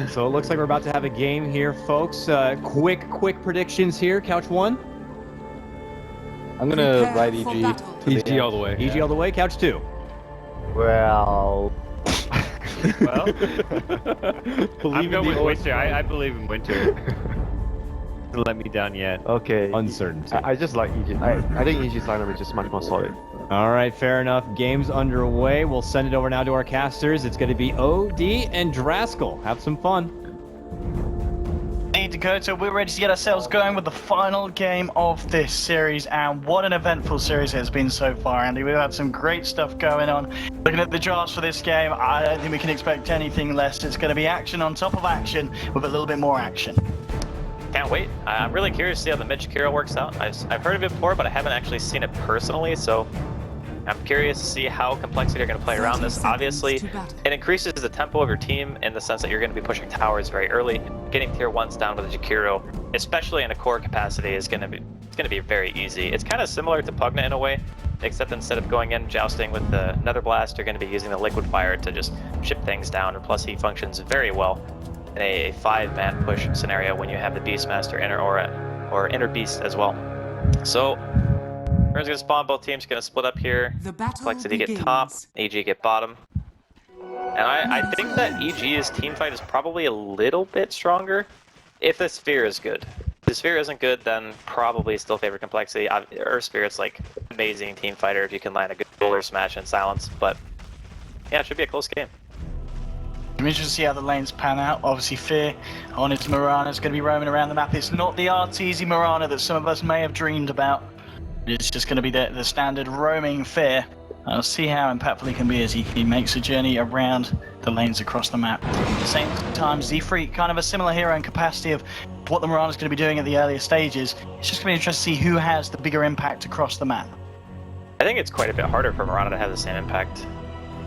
So it looks like we're about to have a game here, folks. Quick predictions here. Couch 1. I'm gonna ride EG. EG all the way. EG all the way. Couch 2. Well, Well, Believe I'm in going the with OS. Winter. I believe in Winter. Doesn't let me down yet. okay. Uncertainty. I just like EG. I think EG's lineup is just much more solid. All right, fair enough. Game's underway. We'll send it over now to our casters. It's going to be OD and Draskell. Have some fun. Hey Dakota, we're ready to get ourselves going with the final game of this series, and what an eventful series it has been so far, Andy. We've had some great stuff going on. Looking at the drafts for this game, I don't think we can expect anything less. It's going to be action on top of action with a little bit more action. Can't wait. I'm really curious to see how the mid-Jakiro works out. I've heard of it before, but I haven't actually seen it personally, so I'm curious to see how Complexity are going to play around this. Obviously, it increases the tempo of your team in the sense that you're going to be pushing towers very early. Getting tier 1s down with a Jakiro, especially in a core capacity, is going to be very easy. It's kind of similar to Pugna in a way, except instead of going in jousting with the Nether Blast, you're going to be using the Liquid Fire to just chip things down, and plus he functions very well in a 5-man push scenario when you have the Beastmaster or Inner Beast as well. So everyone's gonna spawn, both teams gonna split up here. Complexity get top, EG get bottom. And I think that EG's team fight is probably a little bit stronger if the Sphere is good. If the Sphere isn't good, then probably still favor Complexity. Earth Spirit's like amazing team fighter if you can land a good bowler smash in silence, but yeah, it should be a close game. I'm interested to see how the lanes pan out. Obviously, Fear on its Mirana is going to be roaming around the map. It's not the artsy Mirana that some of us may have dreamed about. It's just going to be the standard roaming Fear. I'll see how impactful he can be as he makes a journey around the lanes across the map. At the same time, Z-Freak, kind of a similar hero in capacity of what the Mirana's going to be doing at the earlier stages. It's just going to be interesting to see who has the bigger impact across the map. I think it's quite a bit harder for Mirana to have the same impact.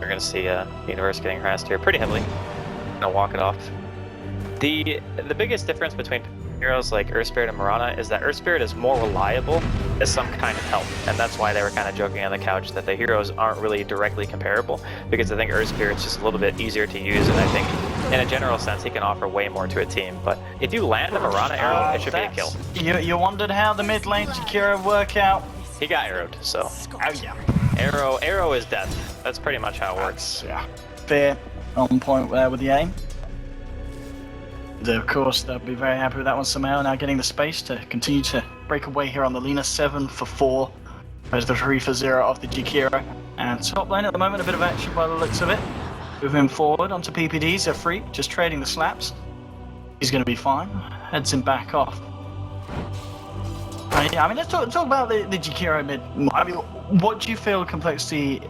We're going to see Universe getting harassed here pretty heavily. Gonna walk it off. The biggest difference between heroes like Earth Spirit and Mirana is that Earth Spirit is more reliable as some kind of help, and that's why they were kind of joking on the couch that the heroes aren't really directly comparable, because I think Earth Spirit's just a little bit easier to use, and I think in a general sense he can offer way more to a team. But if you land a Mirana arrow, it should be a kill. You wondered how the mid lane Jakiro work out? He got arrowed, so. Oh yeah. Arrow is death. That's pretty much how it works. Yeah. Fear on point there with the aim. Of course, they'll be very happy with that one. Somehow now getting the space to continue to break away here on the Lina 7 for 4. There's the 3 for 0 of the Jakiro. And top lane at the moment, a bit of action by the looks of it. Moving forward onto PPDs, they're free, just trading the slaps. He's going to be fine. Heads him back off. Yeah, I mean, let's talk about the Jakiro mid. I mean, what do you feel Complexity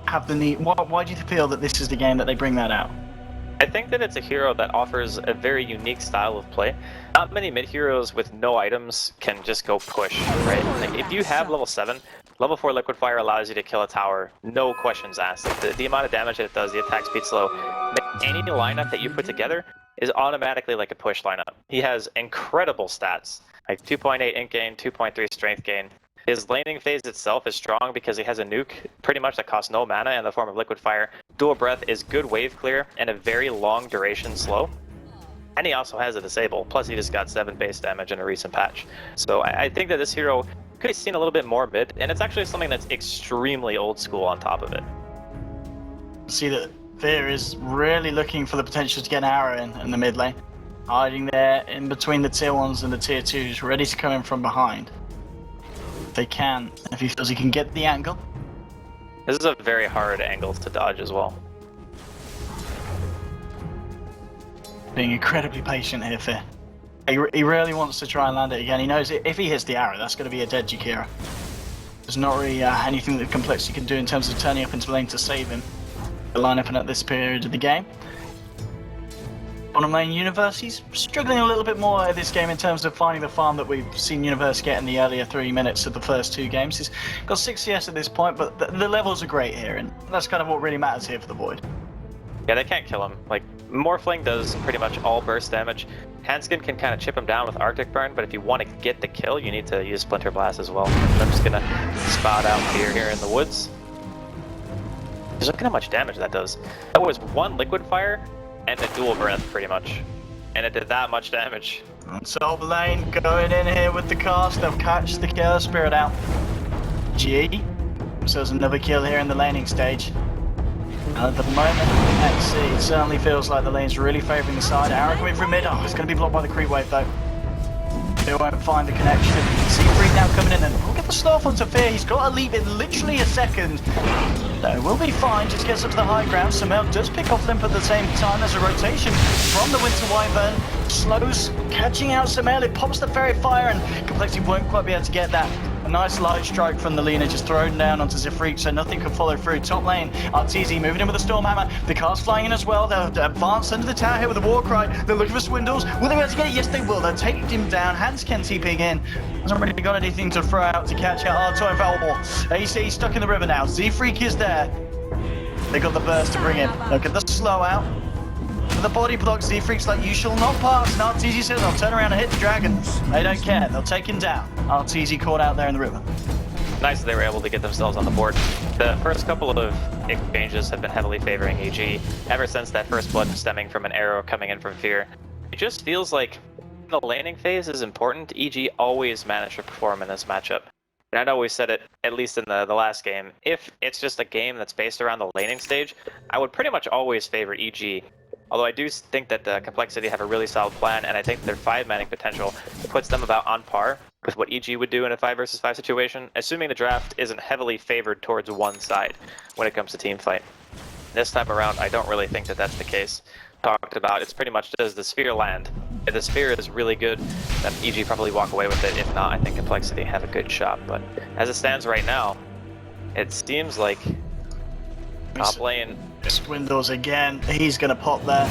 have the need? Why do you feel that this is the game that they bring that out? I think that it's a hero that offers a very unique style of play. Not many mid heroes with no items can just go push, right? Like if you have level 7, level 4 Liquid Fire allows you to kill a tower, no questions asked. Like the amount of damage that it does, the attack speed slow, any lineup that you put together is automatically like a push lineup. He has incredible stats, like 2.8 int gain, 2.3 strength gain. His laning phase itself is strong because he has a nuke pretty much that costs no mana in the form of Liquid Fire. Dual Breath is good wave clear and a very long duration slow. And he also has a disable, plus he just got 7 base damage in a recent patch. So I think that this hero could be seen a little bit more mid, and it's actually something that's extremely old school on top of it. See that Fear is really looking for the potential to get an arrow in the mid lane. Hiding there in between the tier 1s and the tier 2s, ready to come in from behind. They can, if he feels he can get the angle. This is a very hard angle to dodge as well. Being incredibly patient here, Fear. He really wants to try and land it again. He knows if he hits the arrow, that's going to be a dead Jakiro. There's not really anything that Complexity can do in terms of turning up into lane to save him. The lineup and at this period of the game. Bottom lane Universe, he's struggling a little bit more at this game in terms of finding the farm that we've seen Universe get in the earlier 3 minutes of the first 2 games. He's got 6 CS at this point, but the levels are great here, and that's kind of what really matters here for the Void. Yeah, they can't kill him. Like, Morphling does pretty much all burst damage. Handskin can kind of chip him down with Arctic Burn, but if you want to get the kill, you need to use Splinter Blast as well. I'm just gonna spot out here in the woods. Just look at how much damage that does. That was 1 Liquid Fire and a dual breath pretty much. And it did that much damage. Top lane going in here with the cast. They'll catch the Chaos Spirit out. G. So there's another kill here in the laning stage. At the moment, let's see, it certainly feels like the lane's really favouring the side. Arrow coming from mid. Oh, it's going to be blocked by the creep wave though. They won't find the connection. Seafreak now coming in and look at the slow onto Fear. He's got to leave in literally a second. No, we'll be fine. Just gets up to the high ground. Samel does pick off Limp at the same time. There's a rotation from the Winter Wyvern. Slows, catching out Samel. It pops the Fairy Fire and Complexity won't quite be able to get that. A nice light strike from the Lina, just thrown down onto Zifreak, so nothing can follow through. Top lane, Arteezy moving in with a Stormhammer. The car's flying in as well. They'll advance under the tower here with a Warcry. They're looking for Swindles. Will they be able to get it? Yes, they will. They'll take him down. Hans can TPing in. Hasn't really got anything to throw out to catch out Arto and Valmore. AC stuck in the river now. Zifreak is there. They got the burst to bring in. Look at the slow out. With the body block, Zifreak's like, you shall not pass. And Arteezy says, I'll turn around and hit the dragon. They don't care. They'll take him down. Arteezy caught out there in the river. Nice that they were able to get themselves on the board. The first couple of exchanges have been heavily favoring EG ever since that first blood stemming from an arrow coming in from Fear. It just feels like the laning phase is important. EG always managed to perform in this matchup. And I know we said it, at least in the last game, if it's just a game that's based around the laning stage, I would pretty much always favor EG. Although I do think that the Complexity have a really solid plan, and I think their 5-manning potential puts them about on par with what EG would do in a 5 versus 5 situation, assuming the draft isn't heavily favored towards one side when it comes to team fight. This time around, I don't really think that that's the case. Talked about, it's pretty much, does the Sphere land? If the Sphere is really good, then EG probably walk away with it. If not, I think Complexity have a good shot. But as it stands right now, it seems like top lane. Swindles again. He's going to pop there.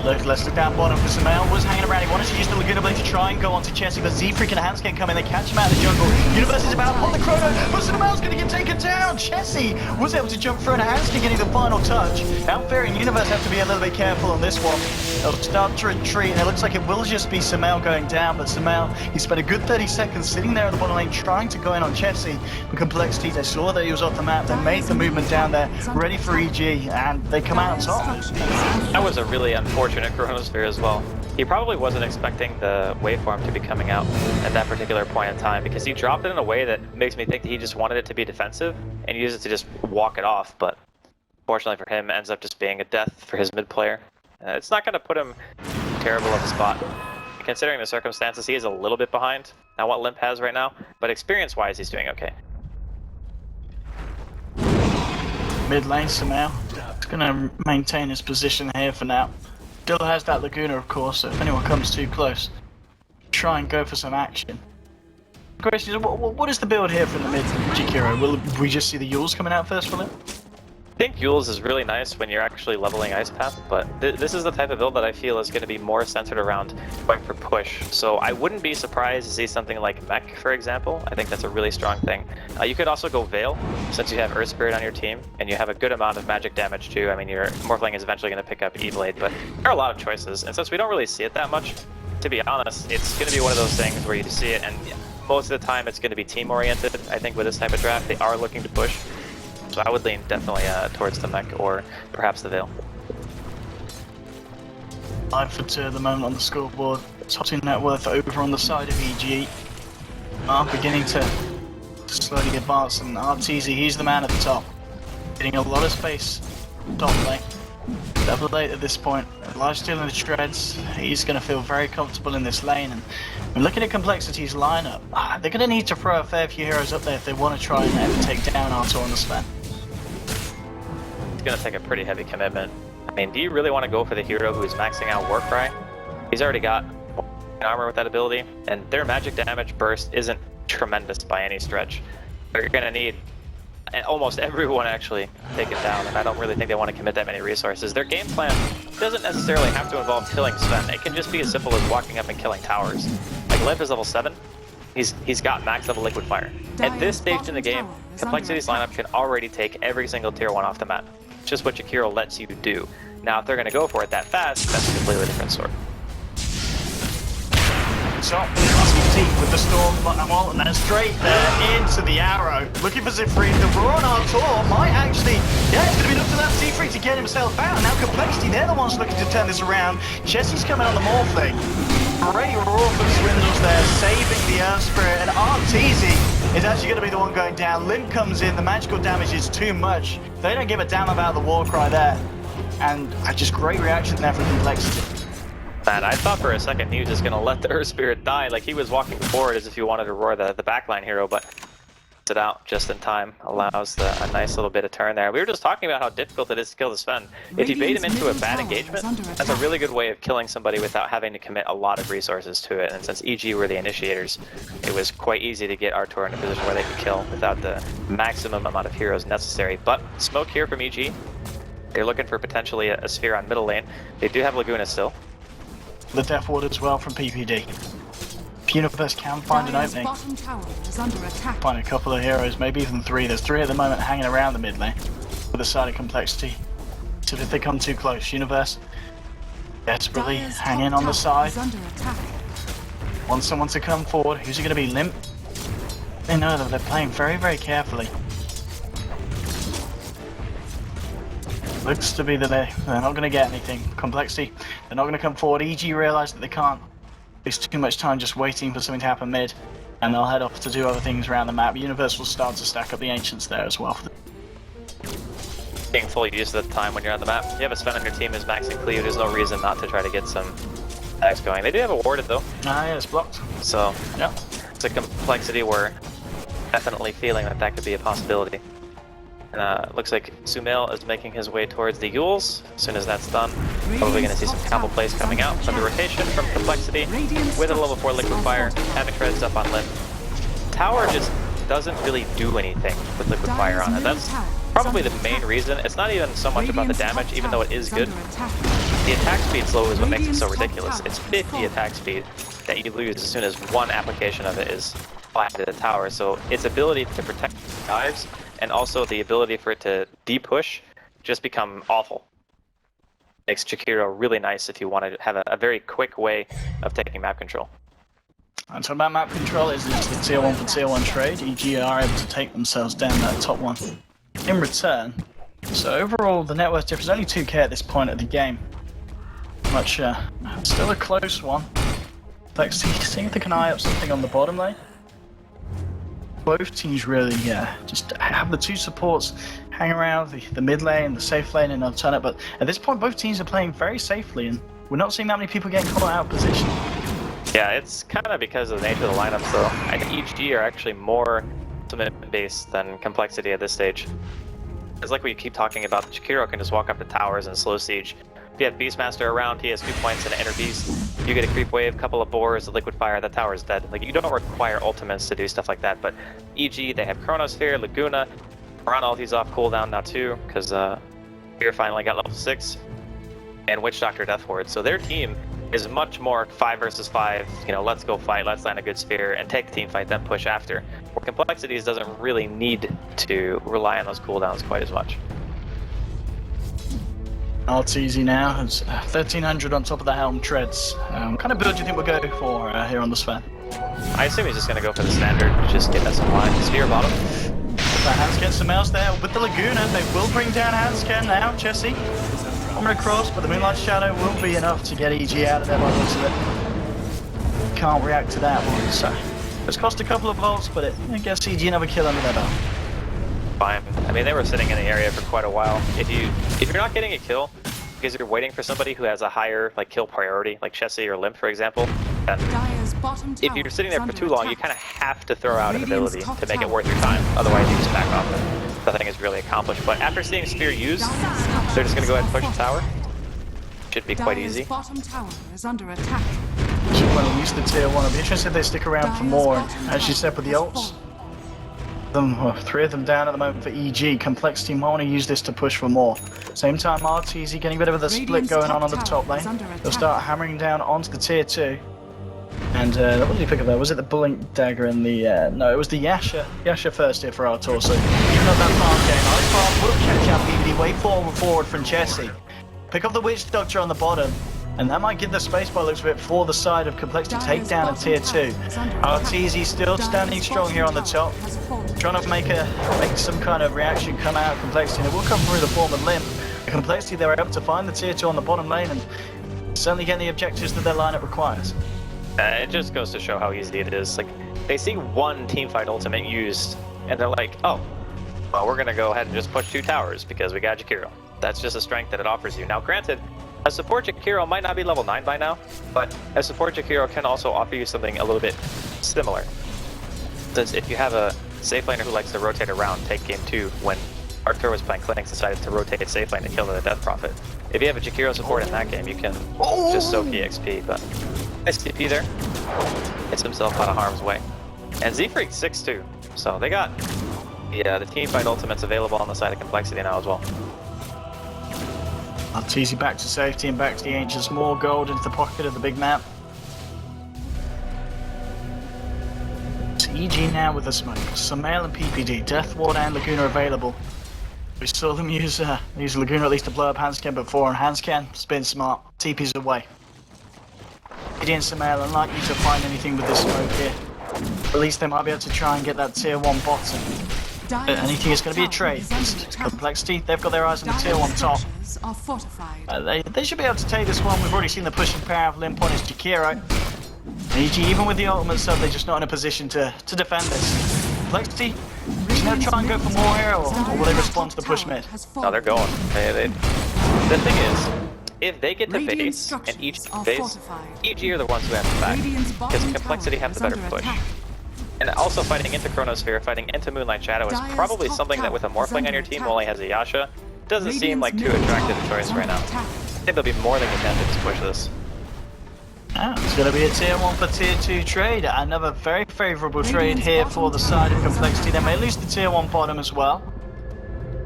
Let's look down bottom for Samel. Was hanging around. He wanted to use the Laguna Blade to try and go onto Chessie, but Zefreak and Hans can come in. They catch him out of the jungle. Universe is about to pop the chrono, but Samel's going to get taken down. Chessie was able to jump through, and Hans can getting the final touch. Outfair and Universe have to be a little bit careful on this one. They'll start to retreat, and it looks like it will just be Samel going down, but Samel, he spent a good 30 seconds sitting there at the bottom lane trying to go in on Chessie. But Complexity, they saw that he was off the map. They made the movement down there, ready for EG, and they come out on top. That was a really unfortunate Chronosphere as well. He probably wasn't expecting the waveform to be coming out at that particular point in time, because he dropped it in a way that makes me think that he just wanted it to be defensive and used it to just walk it off, but fortunately for him, ends up just being a death for his mid player. It's not going to put him terrible of a spot. Considering the circumstances, he is a little bit behind on what Limp has right now, but experience-wise, he's doing okay. Mid lane, Samel. He's going to maintain his position here for now. Still has that Laguna, of course, so if anyone comes too close, try and go for some action. The question is, what is the build here from the mid Jakiro? Will we just see the Yules coming out first for him? I think Yules is really nice when you're actually leveling Ice Path, but this is the type of build that I feel is going to be more centered around going for push. So I wouldn't be surprised to see something like Mech, for example. I think that's a really strong thing. You could also go Veil, since you have Earth Spirit on your team, and you have a good amount of magic damage too. I mean, your Morphling is eventually going to pick up E-Blade, but there are a lot of choices. And since we don't really see it that much, to be honest, it's going to be one of those things where you see it, and most of the time it's going to be team-oriented. I think with this type of draft, they are looking to push. So I would lean definitely towards the Mech or perhaps the Veil. 5 for 2 at the moment on the scoreboard. Topping net worth over on the side of EG. Beginning to slowly advance, and Arteezy, he's the man at the top. Getting a lot of space. Top lane. Double 8 at this point. Lifesteal in the shreds. He's going to feel very comfortable in this lane. And when looking at Complexity's lineup, they're going to need to throw a fair few heroes up there if they want to try and ever take down Arto on the span. It's going to take a pretty heavy commitment. I mean, do you really want to go for the hero who is maxing out Warcry? He's already got armor with that ability, and their magic damage burst isn't tremendous by any stretch. They're going to need almost everyone actually take it down, and I don't really think they want to commit that many resources. Their game plan doesn't necessarily have to involve killing Sven. It can just be as simple as walking up and killing towers. Like Limp is level 7. He's got max level Liquid Fire. At this stage in the game, Complexity's lineup can already take every single tier 1 off the map. It's just what Jakiro lets you do. Now, if they're going to go for it that fast, that's a completely different story. top. Deep with the storm wall, and then straight there into the arrow. Looking for Zifri. The roar on Artur might actually, yeah, it's going to be up to that Zifri to get himself out. Now Complexity, they're the ones looking to turn this around. Jesse's coming on the morphling. Great roar for Swindles there, saving the Earth Spirit, and Arteezy is actually going to be the one going down. Limp comes in, the magical damage is too much. They don't give a damn about the war cry there. And just great reaction there from Complexity. Man, I thought for a second he was just gonna let the Earth Spirit die, like he was walking forward as if he wanted to roar the backline hero, but it out just in time, allows a nice little bit of turn there. We were just talking about how difficult it is to kill the Sven. If you bait him into a bad engagement, that's a really good way of killing somebody without having to commit a lot of resources to it, and since EG were the initiators, it was quite easy to get Artur in a position where they could kill without the maximum amount of heroes necessary. But smoke here from EG. They're looking for potentially a sphere on middle lane. They do have Laguna still. The Death Ward as well from PPD. If Universe can find an opening, find a couple of heroes, maybe even three. There's three at the moment hanging around the mid lane with a side of Complexity. So if they come too close, Universe desperately hanging on the side. Want someone to come forward. Who's it going to be? Limp? They know that they're playing very, very carefully. Looks to be that they're not going to get anything. Complexity, they're not going to come forward. EG realise that they can't waste too much time just waiting for something to happen mid, and they'll head off to do other things around the map. Universe will start to stack up the Ancients there as well. Being fully used at the time when you're on the map. You have a Sven on your team who's maxing cleave, there's no reason not to try to get some attacks going. They do have a warded though. Yeah, it's blocked. So, yeah, it's a Complexity we're definitely feeling that could be a possibility. Looks like Sumail is making his way towards the Yules. As soon as that's done, probably going to see some combo plays coming out from the rotation from Complexity with a level 4 Liquid Fire, having treads up on Limp. Tower just doesn't really do anything with Liquid Fire on it. That's probably the main reason. It's not even so much about the damage, even though it is good. The attack speed slow is what makes it so ridiculous. It's 50 attack speed that you lose as soon as one application of it is applied to the tower. So its ability to protect dives and also the ability for it to de-push just become awful. Makes Jakiro really nice if you want to have a very quick way of taking map control. And so about map control is the tier 1 for tier 1 trade. EG are able to take themselves down that top one in return. So overall the net worth difference is only 2k at this point of the game. Much still a close one. Complexity seeing if they can eye up something on the bottom lane. Both teams really, just have the two supports hang around the mid lane, the safe lane, and alternate. But at this point, both teams are playing very safely, and we're not seeing that many people getting caught out of position. Yeah, it's kind of because of the nature of the lineup, though. I think EG are actually more ultimate-based than Complexity at this stage. It's like we keep talking about, Jakiro can just walk up the towers and slow siege. If you have Beastmaster around, he has 2 points and an Inner Beast. You get a creep wave, couple of boars, a Liquid Fire, that tower's dead. Like, you don't require ultimates to do stuff like that, but EG, they have Chronosphere, Laguna, Mirana ulti's off cooldown now too, because Fear finally got level 6, and Witch Doctor Death Ward. So their team is much more 5 versus 5, let's go fight, let's land a good spear, and take the team fight, then push after. Where Complexities doesn't really need to rely on those cooldowns quite as much. It's easy now. It's 1300 on top of the Helm treads. What kind of build do you think we'll go for here on the Sven? I assume he's just going to go for the standard, just get us some line. Sphere bottom. The Hansken, some else there with the Laguna. They will bring down Hansken now. Jesse coming across, but the Moonlight Shadow will be enough to get EG out of there by the looks of it. Can't react to that one, so it's cost a couple of volts, but I guess EG another kill under their belt. Fine. I mean, they were sitting in the area for quite a while. If you're not getting a kill because you're waiting for somebody who has a higher kill priority, like Chessie or Limp, for example, then if you're sitting there for too long, you kind of have to throw out an ability to make it worth your time. Otherwise, you just back off and nothing is really accomplished. But after seeing Spear used, they're just going to go ahead and push the tower. Should be quite easy. Bottom tower is under attack. Should want to use the tier 1. I'll be interested if they stick around for more. As you said with the ults. 3 of them down at the moment for EG. Complexity might want to use this to push for more. Same time, Arteezy getting a bit of a split going on the top lane. They'll start hammering down onto the tier 2. And what did he pick up there? Was it the Blink Dagger and the... no, it was the Yasha. Yasha first here for Artur. So even though that farm game, I will catch up ED way forward from Chessie. Pick up the Witch Doctor on the bottom. And that might give the spacebar looks a bit for the side of Complexity take down at tier 2. RTZ still standing strong here on the top, trying to make some kind of reaction come out of Complexity, and it will come through the form of Limp. Complexity, they were able to find the tier 2 on the bottom lane and certainly getting the objectives that their lineup requires. It just goes to show how easy it is. Like, they see one teamfight ultimate used, and they're like, oh, well, we're gonna go ahead and just push 2 towers because we got Jakiro. That's just a strength that it offers you. Now, granted, a support Jakiro might not be level 9 by now, but a support Jakiro can also offer you something a little bit similar. Because if you have a safe laner who likes to rotate around, take game 2 when Arthur was playing Clinics, decided to rotate safe lane to kill the Death Prophet. If you have a Jakiro support in that game, you can just soak EXP, but STP there. Gets himself out of harm's way. And Z-Freak 6-2, so they got the teamfight ultimates available on the side of Complexity now as well. RTZ back to safety and back to the Ancients. More gold into the pocket of the big map. It's EG now with the smoke. Sumail and PPD. Death Ward and Laguna available. We saw them use Laguna at least to blow up Hanscan before, and Hanscan's been smart. TP's away. PPD and Sumail unlikely to find anything with this smoke here. At least they might be able to try and get that tier 1 bottom. Anything is going to be a trade. Complexity, they've got their eyes on the tier 1 top. They should be able to take this one. We've already seen the pushing power of Limp on his Jakiro. EG, even with the ultimate stuff, they're just not in a position to defend this. Complexity, should they try and go for more here, or will they respond to the push mid? No, they're going. The thing is, if they get to base and each base, EG are the ones who have to back, because Complexity have the better push. And also fighting into Chronosphere, fighting into Moonlight Shadow is probably something that with a Morphling on your team who only has a Yasha, doesn't seem like too attractive a choice right now. I think they'll be more than contented to push this. It's going to be a tier 1 for tier 2 trade. Another very favourable trade here for the side of Complexity. They may lose the tier 1 bottom as well.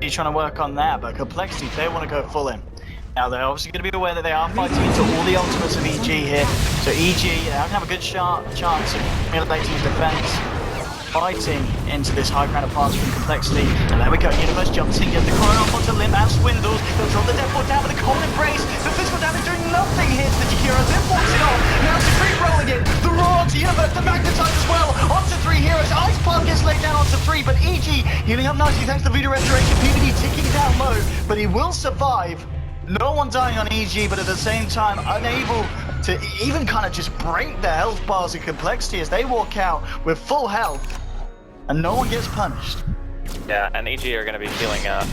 You're trying to work on that, but Complexity, they want to go full in. Now they're obviously going to be aware that they are fighting into all the ultimates of EG here. So EG, they're going to have a good chance of mutilating his defense, fighting into this high ground advance from Complexity. And there we go, Universe jumps in, gets the corner off onto Limb and Swindles. They'll drop the Death Ward down with a cold embrace. The physical damage doing nothing here to the Jakiro. Limb walks it off. Now it's free rolling it. The Roar onto Universe, the Magnetize as well. Onto 3 heroes. Ice Path gets laid down onto 3, but EG healing up nicely thanks to Voodoo Restoration. PvD ticking down low, but he will survive. No one dying on EG, but at the same time unable to even kind of just break the health bars of Complexity as they walk out with full health, and no one gets punished. Yeah, and EG are going to be feeling not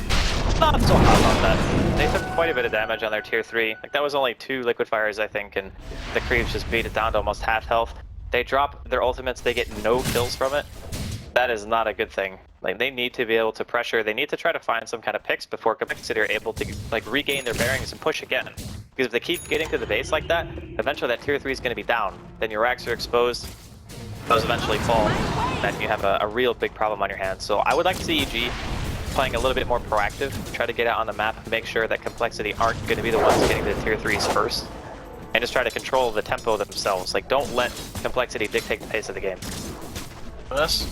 so hot on that. They took quite a bit of damage on their tier 3. Like, that was only 2 liquid fires, I think, and the creeps just beat it down to almost half health. They drop their ultimates, they get no kills from it. That is not a good thing. Like, they need to be able to pressure, they need to try to find some kind of picks before Complexity are able to, like, regain their bearings and push again. Because if they keep getting to the base like that, eventually that tier 3 is going to be down. Then your racks are exposed, those eventually fall, and you have a real big problem on your hands. So I would like to see EG playing a little bit more proactive, try to get out on the map, make sure that Complexity aren't going to be the ones getting to the tier 3s first, and just try to control the tempo themselves. Like, don't let Complexity dictate the pace of the game. First.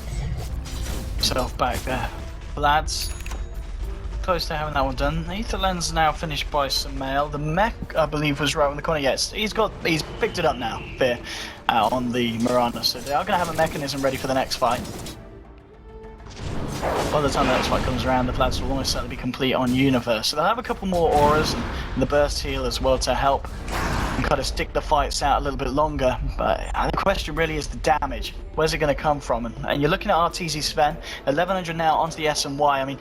Self back there. Lads, close to having that one done. Aetherland's now finished by Sumail. The mech, I believe, was right in the corner. Yes, he's picked it up now there on the Mirana. So they are going to have a mechanism ready for the next fight. By the time the next fight comes around, the Vlads will almost certainly be complete on Universe. So they'll have a couple more auras and the burst heal as well to help and kind of stick the fights out a little bit longer. But the question really is the damage. Where's it going to come from? And you're looking at RTZ Sven, 1100 now onto the S and Y. I mean,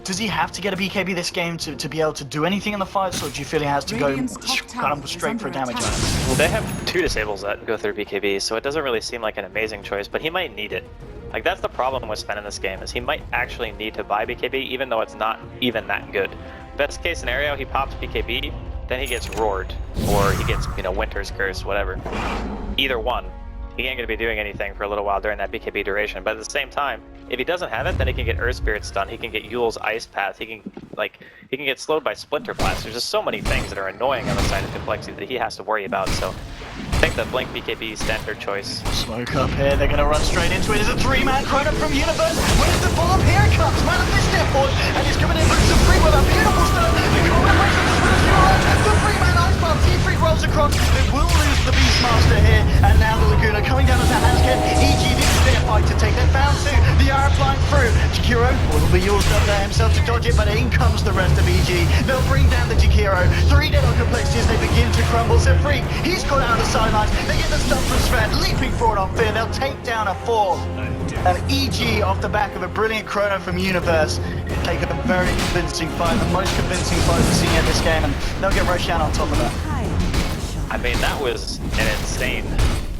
does he have to get a BKB this game to be able to do anything in the fights, or do you feel he has to go kind of straight for a damage on it? Well, they have 2 disables that go through BKB, so it doesn't really seem like an amazing choice, but he might need it. Like, that's the problem with Sven in this game, is he might actually need to buy BKB, even though it's not even that good. Best case scenario, he pops BKB, then he gets roared, or he gets, you know, Winter's Curse, whatever. Either one. He ain't gonna be doing anything for a little while during that BKB duration, but at the same time, if he doesn't have it, then he can get Earth Spirit stun, he can get Yule's Ice Path, he can get slowed by Splinter Blast. There's just so many things that are annoying on the side of Complexity that he has to worry about, so I think the Blink BKB is standard choice. Smoke up here, they're gonna run straight into it. There's a 3-man Chrono from Universe. Where's the bomb? Here it comes, Manifest Deathward, and he's coming in with some free with a beautiful stun. The Chrono breaks the 3-man Ice Bomb, T3 Yule's done there himself to dodge it, but in comes the rest of EG. They'll bring down the Jakiro. 3 dead on Complexity as they begin to crumble. So Freak, he's got out of the sidelines. They get the stun from Sven, leaping forward on Fear. They'll take down a 4. And EG, off the back of a brilliant chrono from Universe, take a very convincing fight, the most convincing fight we've seen in this game, and they'll get Roshan on top of that. I mean, that was an insane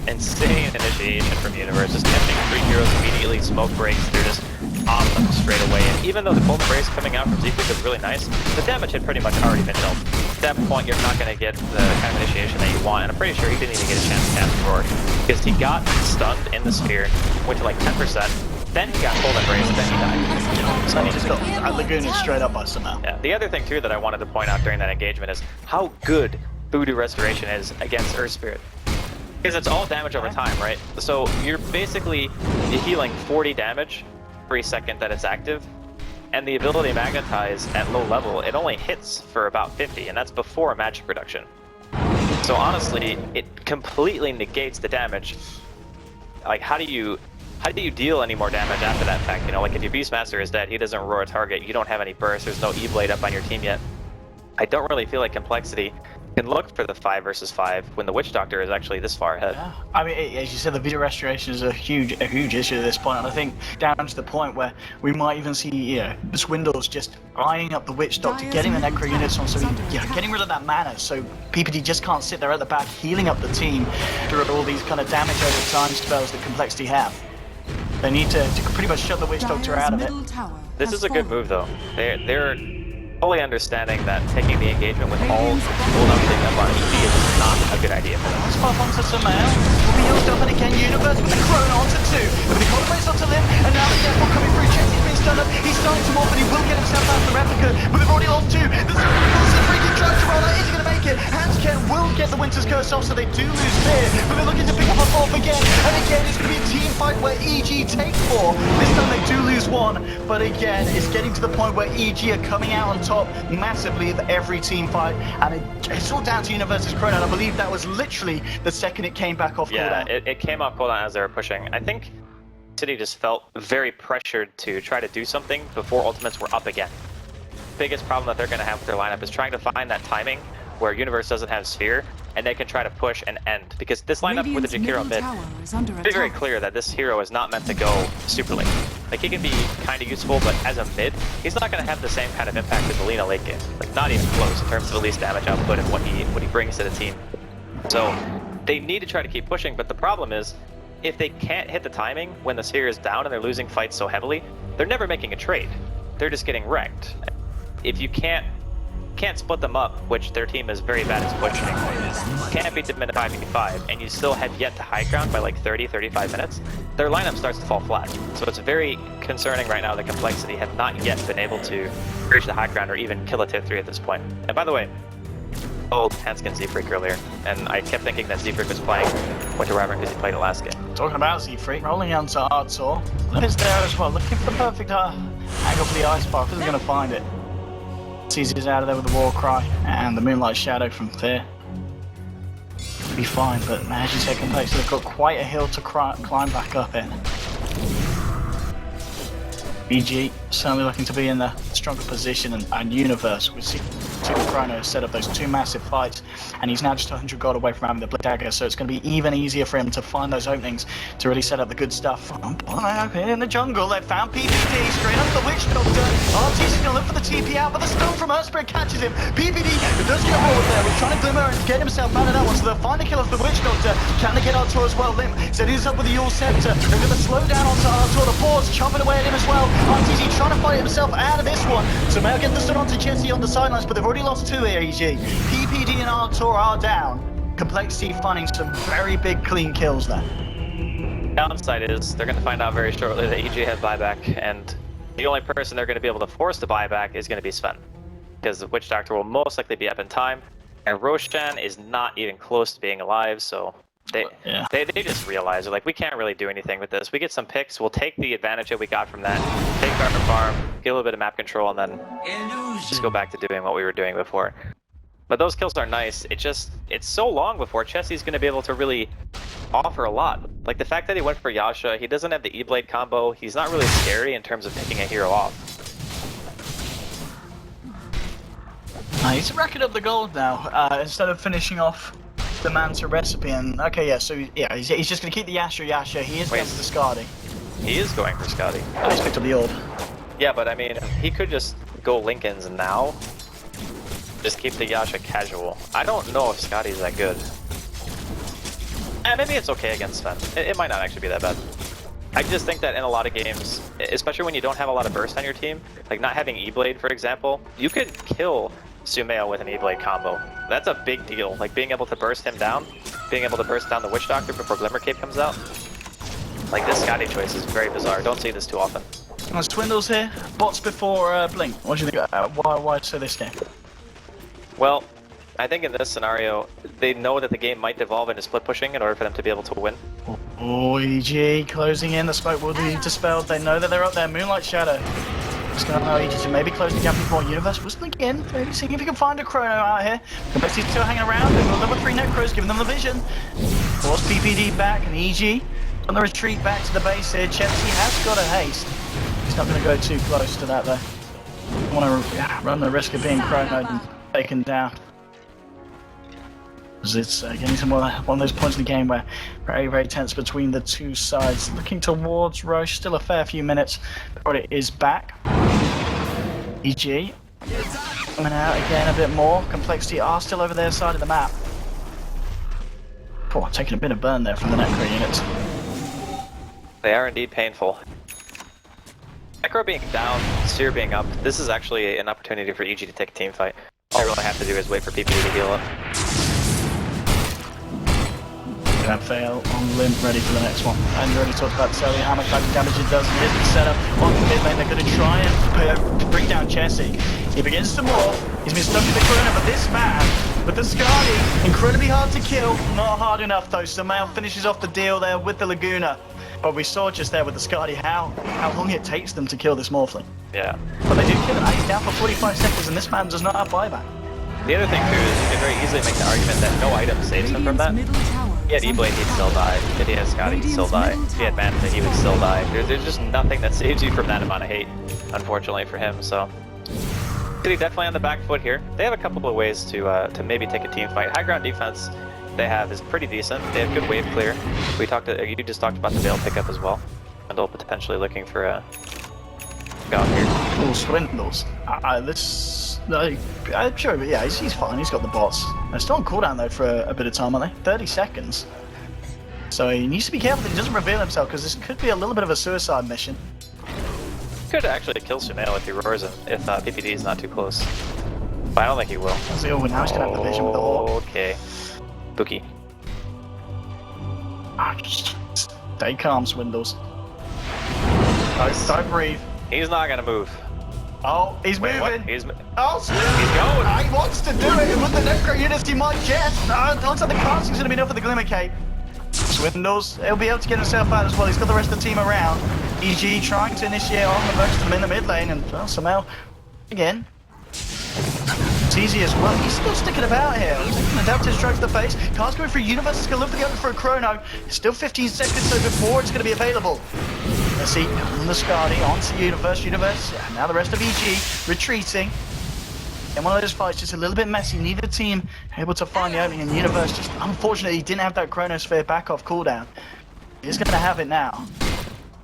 initiation from Universe. Just catching 3 heroes immediately, smoke breaks, they're just on them straight away. And even though the cold embrace coming out from Zeke was really nice, the damage had pretty much already been dealt. At that point, you're not going to get the kind of initiation that you want, and I'm pretty sure he didn't even get a chance to cast Roar, because he got stunned in the sphere, went to like 10%, then he got cold embrace, then he died. So he just got Lagooned straight up by somehow. Yeah. The other thing too that I wanted to point out during that engagement is how good Voodoo Restoration is against Earth Spirit. Because it's all damage over time, right? So you're basically healing 40 damage every second that it's active, and the ability Magnetize at low level, it only hits for about 50, and that's before magic reduction. So honestly, it completely negates the damage. Like, how do you deal any more damage after that fact? You know, like if your Beastmaster is dead, he doesn't roar a target, you don't have any burst, there's no E-Blade up on your team yet. I don't really feel like Complexity can look for the 5 versus 5 when the Witch Doctor is actually this far ahead. Yeah. I mean, as you said, the Voodoo Restoration is a huge issue at this point, and I think down to the point where we might even see, you know, the Swindles just lining up the Witch Doctor, getting the Necro units on, so getting rid of that mana, so PPD just can't sit there at the back healing up the team through all these kind of damage over time spells that Complexity have. They need to pretty much shut the Witch Doctor out of it. This is a good move though. They're fully understanding that taking the engagement with all full everything up on EV is not a good idea for them. Spot onto Samael, will be used up, and again Universe with the Chrono onto 2, with the Colorbrace onto Lim, and now the Deathfall coming through. Chetsy's being stunned up, he's starting to morph, and he will get himself out of the replica, but they've already lost 2. There's a freaking tries to roll out, is he going to make it? Handscan will get the Winter's Curse off, so they do lose Fear, but they're looking to pick up a 4th again, and again it's going to be a team fight where EG take 4. This time they do lose 1, but again it's getting to the point where EG are coming out on top massively of every team fight, and it's all down to Universe's Chrono. I believe that was literally the second it came back off cooldown. Yeah, it came off cooldown as they were pushing. I think City just felt very pressured to try to do something before ultimates were up again. Biggest problem that they're going to have with their lineup is trying to find that timing where Universe doesn't have Sphere, and they can try to push and end. Because this lineup with the Jakiro mid, it's very clear that this hero is not meant to go super late. Like, he can be kind of useful, but as a mid, he's not going to have the same kind of impact as the Lina late game. Like, not even close in terms of at least damage output and what he brings to the team. So, they need to try to keep pushing, but the problem is, if they can't hit the timing when the Sphere is down and they're losing fights so heavily, they're never making a trade. They're just getting wrecked. If you can't split them up, which their team is very bad at pushing, can't beat them in a 5v5, and you still have yet to high ground by like 30-35 minutes, their lineup starts to fall flat. So it's very concerning right now that Complexity have not yet been able to reach the high ground or even kill a tier 3 at this point. And by the way, Hanskin Z-Freak earlier, and I kept thinking that Z-Freak was playing Winter Wyvern because he played it last game. Talking about Z-Freak, rolling onto Artor. Lim's there as well, looking for the perfect angle for the Ice Bar. Isn't going to find it. Sees he's out of there with the War Cry and the Moonlight Shadow from Fear. Be fine, but magic taking place. They've got quite a hill to climb back up in. BG certainly looking to be in the stronger position, and Universe. We see Chrono set up those 2 massive fights, and he's now just 100 gold away from having the Blade Dagger, so it's going to be even easier for him to find those openings to really set up the good stuff. In the jungle, they found PPD straight up the Witch Doctor. RT's going to look for the TP out, but the stone from Earthspirit catches him. PPD does get rolled there. He's trying to glimmer and get himself out of that one, so they'll find the kill of the Witch Doctor. Can they get Artur as well? Lim setting this up with the Yule Scepter. They're going to slow down onto Artur. The Boar's chopping away at him as well. RTC trying to fight himself out of this one. So now get the stun onto Chessy on the sidelines, but they've already lost 2 here, EG. PPD and Artur are down. Complexity finding some very big clean kills there. Downside is they're going to find out very shortly that EG have buyback, and the only person they're going to be able to force to buyback is going to be Sven, because the Witch Doctor will most likely be up in time, and Roshan is not even close to being alive, so they just realize, they're like, we can't really do anything with this. We get some picks, we'll take the advantage that we got from that, take our farm, get a little bit of map control, and then just go back to doing what we were doing before. But those kills are nice. It's so long before Chessy's going to be able to really offer a lot. Like, the fact that he went for Yasha, he doesn't have the E-Blade combo, he's not really scary in terms of picking a hero off. He's racking up the gold now, instead of finishing off the Manta recipe. And okay, yeah, so yeah, he's just going to keep the Yasha. He is going for the Skadi. He is going for Scotty. Oh, he's picked up the orb. Yeah, but I mean, he could just go Lincoln's now. Just keep the Yasha casual. I don't know if Scotty's that good. Maybe it's okay against Sven. It might not actually be that bad. I just think that in a lot of games, especially when you don't have a lot of burst on your team, like not having E-Blade, for example, you could kill Sumail with an E-Blade combo. That's a big deal. Like being able to burst him down, being able to burst down the Witch Doctor before Glimmer Cape comes out. Like this Scotty choice is very bizarre. Don't see this too often. Swindles here. Bots before Blink. What do you think? Why say this game? Well, I think in this scenario, they know that the game might devolve into split pushing in order for them to be able to win. Oh, EG closing in. The smoke will be dispelled. They know that they're up there. Moonlight Shadow. Just going to allow EG to maybe close the gap with more Universe. Whistling in. Maybe seeing if you can find a Chrono out here. Complexity's still hanging around. They've got level 3 Necros, giving them the vision. Force PPD back, and EG on the retreat back to the base here. Chelsea has got a haste. He's not going to go too close to that though. I want to run the risk of being chronoed and taken down. Because it's getting to one of those points in the game where very, very tense between the two sides. Looking towards Roche, still a fair few minutes before it is back. EG coming out again a bit more. Complexity are still over their side of the map. Oh, taking a bit of burn there from the Necro units. They are indeed painful. Necro being down, Seer being up, this is actually an opportunity for EG to take a team fight. All they really have to do is wait for PPD to heal up. Gonna fail on Limp, ready for the next one. And you already talked about Selly, how much damage it does. He isn't set up on the mid lane. They're going to try and bring down Chessie. He begins to morph. He's been stuck in the corner, but this man, with the Skadi, incredibly hard to kill. Not hard enough though. Sumail finishes off the deal there with the Laguna. But we saw just there with the Skadi how long it takes them to kill this Morphling. Yeah. But they do kill him. He's down for 45 seconds, and this man does not have buyback. The other thing too is you can very easily make the argument that no item saves him from that. If he had E-Blade, he'd still die. If he had Scotty, he'd still die. If he had Manta, he would still die. There's just nothing that saves you from that amount of hate, unfortunately for him, so. City definitely on the back foot here. They have a couple of ways to maybe take a team fight. High ground defense they have is pretty decent. They have good wave clear. You just talked about the Veil pickup as well. Swindle potentially looking for a go here. Oh, Swindles. I'm sure, but yeah, he's fine. He's got the bots. They're still on cooldown though for a bit of time, aren't they? 30 seconds. So he needs to be careful that he doesn't reveal himself, because this could be a little bit of a suicide mission. Could actually kill Sumail if he roars him, if PPD is not too close. But I don't think he will. Oh, now he's gonna have the vision with the Hawk. Okay. Bookie. Just stay calm, Swindles. Don't breathe. He's not gonna move. Oh, he's Wait, moving. what? He's going. He wants to do it with the Necro units. He might just. It looks like the casting's gonna be enough for the Glimmer Cape. Swindles. He'll be able to get himself out as well. He's got the rest of the team around. EG trying to initiate on the burst them in the mid lane, and well, somehow again. It's easy as well. He's still sticking about here. Taking adaptive strike to the face. Car's going for a Universe. He's going to look for the other for a Chrono. Still 15 seconds so before it's going to be available. Let's see. On the Skadi. Onto Universe. Yeah, now the rest of EG retreating. In one of those fights, just a little bit messy. Neither team able to find the opening. And Universe just unfortunately didn't have that Chronosphere back off cooldown. He's going to have it now.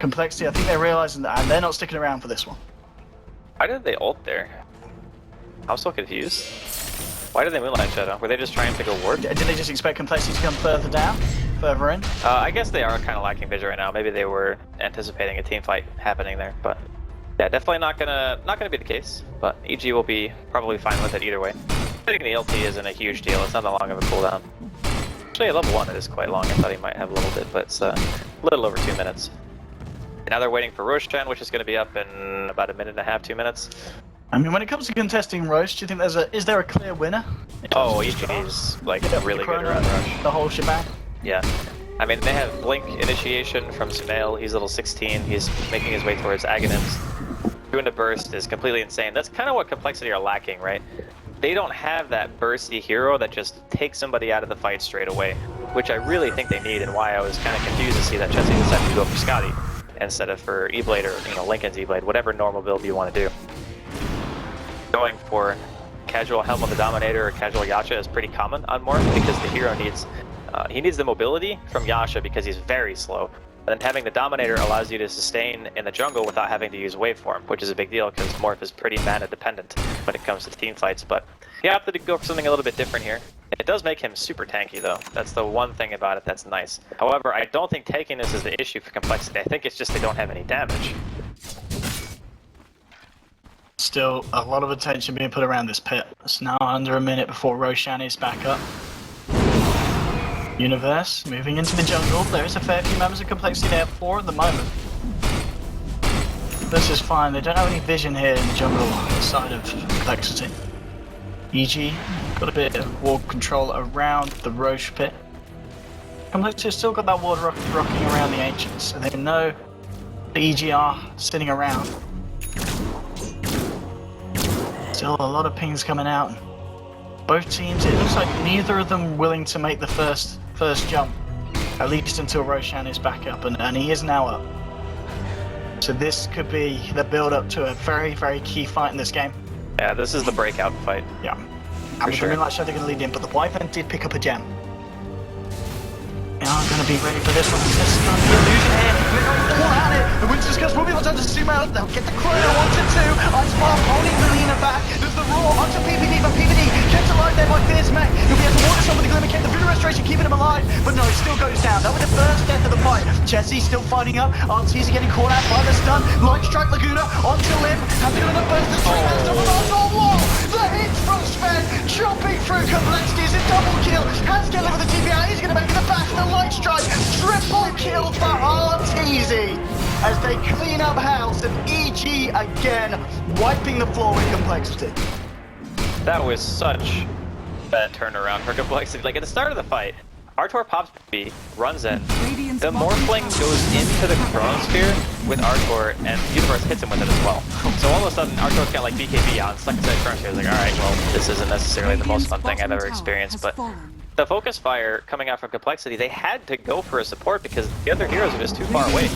Complexity. I think they're realizing that, and they're not sticking around for this one. Why did they ult there? I'm so confused. Why did they Moonlight Shadow? Were they just trying to go ward? Did they just expect Complexity to come further down? Further in? I guess they are kind of lacking vision right now. Maybe they were anticipating a team fight happening there, but yeah, definitely not gonna be the case. But EG will be probably fine with it either way. I think the LT isn't a huge deal. It's not that long of a cooldown. Actually, at level 1 it is quite long. I thought he might have a little bit, but it's a little over 2 minutes. And now they're waiting for Roshan, which is going to be up in about a minute and a half, 2 minutes. I mean, when it comes to contesting Roche, do you think is there a clear winner? Oh, EG is like really good around Rush. The whole shebang? Yeah. I mean, they have Blink initiation from Sumail. He's level 16. He's making his way towards Aghanims. Doing a burst is completely insane. That's kind of what Complexity are lacking, right? They don't have that bursty hero that just takes somebody out of the fight straight away, which I really think they need, and why I was kind of confused to see that Chessie decided to go for Scotty instead of for E-Blade or Lincoln's E-Blade, whatever normal build you want to do. Going for casual Helm of the Dominator or casual Yasha is pretty common on Morph because the hero needs he needs the mobility from Yasha because he's very slow. And then having the Dominator allows you to sustain in the jungle without having to use waveform, which is a big deal because Morph is pretty mana dependent when it comes to team fights. But he opted to go for something a little bit different here. It does make him super tanky though. That's the one thing about it that's nice. However, I don't think tankiness is the issue for Complexity. I think it's just they don't have any damage. Still a lot of attention being put around this pit. It's now under a minute before Roshan is back up. Universe moving into the jungle. There is a fair few members of Complexity there at the moment. This is fine. They don't have any vision here in the jungle side of Complexity. EG got a bit of ward control around the Roche pit. Complexity has still got that ward rocking around the Ancients, so they know the EG are sitting around. Still a lot of pings coming out. Both teams, it looks like neither of them willing to make the first jump, at least until Roshan is back up, and he is now up. So this could be the build up to a very, very key fight in this game. Yeah, this is the breakout fight. Yeah. For And sure. the Moonlight Shadow going to lead in, but the Wyvern did pick up a gem. They are going to be ready for this one. This is going to be illusion here. They're going all at it. The Winter's Curse will be able to zoom out. They'll get the Chrono onto 2. Ice Bar holding Mirana back. There's the Roar onto PPD, but PPD kept alive there by Fierce Mech. He'll be able to water some with the Glimmer Cape. The Voodoo Restoration keeping him alive, but no, it still goes down. That was the first death of the fight. Jesse's still fighting up. RT's are getting caught out by the stun. Light Strike Laguna onto Limb. Have to go to the burst. The stream has double onto a wall. The hits from Sven chopping through Complexity is a double kill. Has to get with the TPI. He's going to make it back. The Light Strike. Triple kill for RTZ as they clean up house, and EG again wiping the floor with Complexity. That was such bad turnaround for Complexity. Like at the start of the fight, Artor pops B, runs in. The Morphling goes into the Chronosphere with Artor, and Universe hits him with it as well. So all of a sudden, Artor's got like BKB on, stuck inside Chronosphere. He's like, alright, well, this isn't necessarily the most fun thing I've ever experienced, but the focus fire coming out from Complexity, they had to go for a support because the other heroes are just too far away.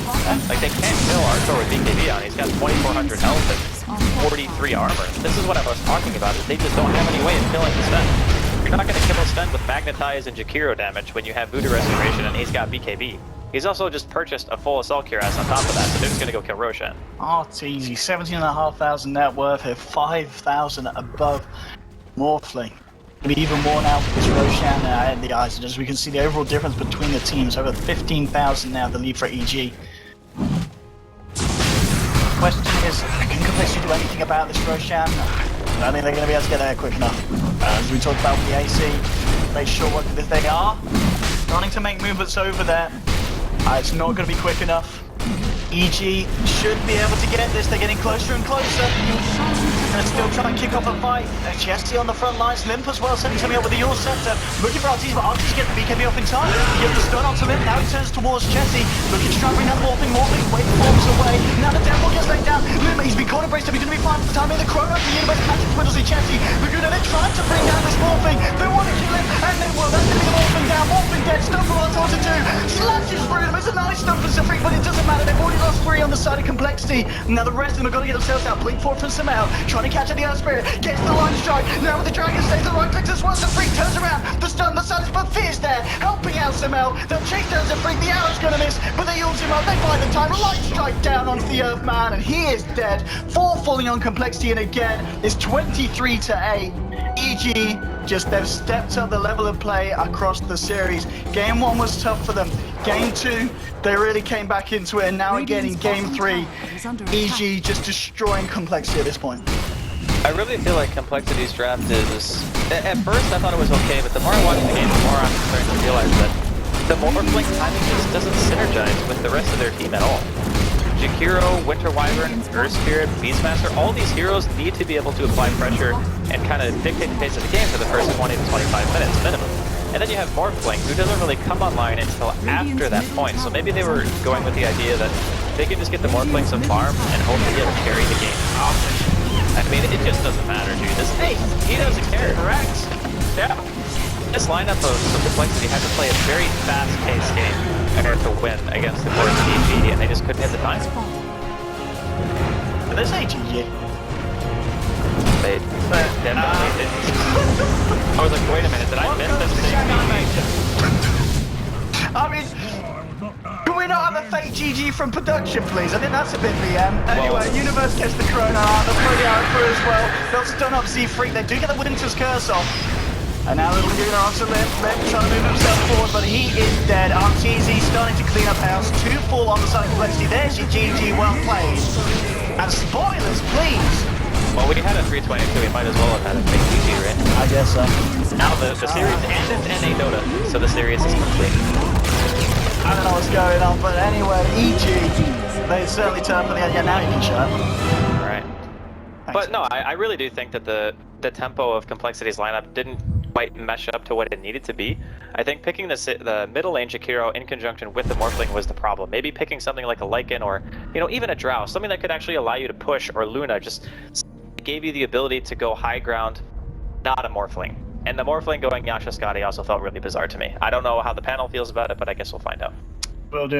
Like they can't kill Artor with BKB on. He's got 2,400 health and 43 armor. This is what I was talking about, is they just don't have any way of killing Sven. You're not going to kill Sven with Magnetize and Jakiro damage when you have Voodoo Restoration and he's got BKB. He's also just purchased a full Assault Cuirass on top of that, so they're just going to go kill Roshan. RTZ, 17,500 net worth here, 5,000 above Morphling. But even more now for this Roshan in the eyes, and as we can see the overall difference between the teams, over 15,000 now the lead for EG. Question is, can Complexity do anything about this Roshan? I don't think they're going to be able to get there quick enough. As we talked about with the AC, make sure what if they are starting to make movements over there. It's not going to be quick enough. EG should be able to get this. They're getting closer and closer. They're still trying to kick off a fight. Jesse on the front lines, Limp as well, sending something up with the Yule Scepter. Looking for RTZ, but RTZ gets the BKB off in time. He gives the stun onto Limp. Now he turns towards Jesse. Looking to try and bring that Morphling. Waveforms away. Now the Devil gets laid down. Limp, he's been caught and braced up. He's going to be fine for the time. The Chrono, the Universe catches Twiddles in Jesse. Laguna, they're trying to bring down this Morphling. They want to kill him, and they will. That's going to be the Morphling down. Morphling dead. Stun for Artor to do. Slashes through them. It's a nice stun for Safrik, but it doesn't matter. They've already lost 3 on the side of Complexity. Now the rest of them are going to get themselves out. Blink forward from Samel, trying to catch at the Earth Spirit. Gets the line strike. Now with the Dragon stays the right clicks as well. Safrik turns around. The stun, the sun is but fierce there, helping out Samel. They'll chase down Safrik. The arrow's going to miss, but they ult him up. They find the time. Light strike down onto the Earthman, and he is dead. 4 falling on Complexity, and again, it's 23 to 8. EG just they've stepped up the level of play across the series. Game 1 was tough for them. Game 2, they really came back into it, and now again in Game 3, EG just destroying Complexity at this point. I really feel like Complexity's draft is... At first I thought it was okay, but the more I watch the game, the more I'm starting to realize that the Morphling timing just doesn't synergize with the rest of their team at all. Jakiro, Winter Wyvern, Earth Spirit, Beastmaster, all these heroes need to be able to apply pressure and kind of dictate the pace of the game for the first 20 to 25 minutes minimum. And then you have Morphling, who doesn't really come online until after that point, so maybe they were going with the idea that they could just get the Morphling some farm and hope to get carry the game. I mean, it just doesn't matter, dude. He doesn't care. Correct. Yeah. This lineup of Complexity had to play a very fast-paced game in order to win against the core EG, and they just couldn't hit the time. But this AGG. They definitely didn't. I was like, wait a minute, did I miss this thing? I mean, can we not have a fake GG from production, please? I think that's a bit VM. Anyway, Universe gets the Chrono out, they'll throw the arrow through as well. They'll stun up Z-Freak, they do get the Winter's Curse off. And now little Luna onto Lip, trying to move himself forward, but he is dead. RTZ starting to clean up house, 2 fall on the side of Complexity. There's your GG, well played. And spoilers, please. Well, we had a 322, we might as well have had a big GG, right? I guess so. Now the series ended in a Dota, so the series is complete. I don't know what's going on, but anyway, EG, they certainly turn for the end. Yeah, now you can shut. Alright. But no, I really do think that the tempo of Complexity's lineup didn't quite mesh up to what it needed to be. I think picking the middle lane Jakiro in conjunction with the Morphling was the problem. Maybe picking something like a Lycan or, you know, even a Drow, something that could actually allow you to push, or Luna, just gave you the ability to go high ground, not a Morphling. And the Morphling going Yasha Scotty also felt really bizarre to me. I don't know how the panel feels about it, but I guess we'll find out. Will do.